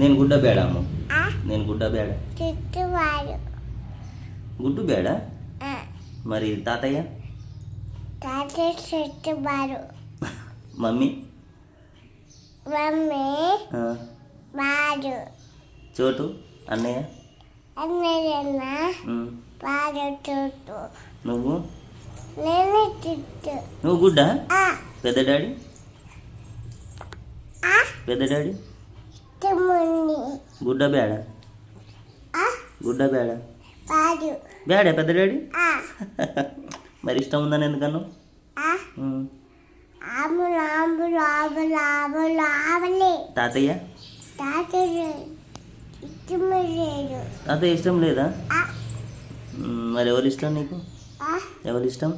నేను గుడ్డ బేడ అమ్మ, నేను గుడ్డ బేడ. చుట్టువాడు గుడ్డు బేడ. మరి తాతయ్య తాతయ్య చుట్టువాడు. మమ్మీ మమ్మీ వాడు. చోటు అన్నయ్య అన్నయ్యన్న వాడు చుట్టూ. నువ్వు నేను చుట్టూ. నువ్వు గుడ్డ. పెద్ద డాడీ పెద్ద డాడీ తమ్ముని గుడ్డ బేడ. గుడ్డ బేడ వాడు. బేడే పెద్ద డాడీ. మరి ఇష్టం ఉందని ఎందుకన్నావు? ఆములు ఆములు ఆములు ఆములు ఆవలే. తాతయ్య తాతయ్య ఇష్టం లేదు. తాతయ్య ఇష్టం లేదా? మరి ఎవరు ఇష్టం నీకు? ఎవరు ఇష్టం?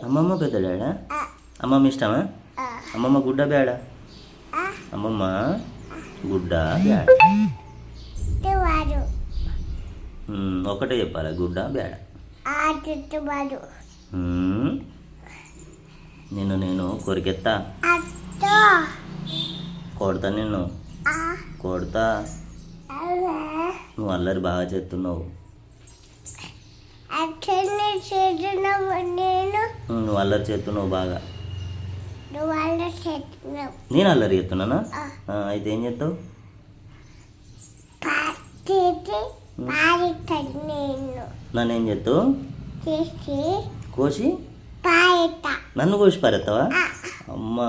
అమ్మమ్మ పెద్ద డాడా? అమ్మమ్మ ఇష్టమా? అమ్మమ్మ గుడ్డ బేడ. అమ్మమ్మ గుడ్డ బేడ. ఒకటే చెప్పాలా, గుడ్డ బేడ. నేను కొరికెత్తా, కొడతా, నిన్ను కొడతా. నువ్వు అల్లరి బాగా చేస్తున్నావు. నువ్వు అల్లరి చేస్తున్నావు బాగా. నేను అల్లరి చేస్తున్నానా? అయితే ఏం చేస్తావు? నన్ను ఏం చేస్తావు? కోసి నన్ను కోసి పారేస్తావా? అమ్మా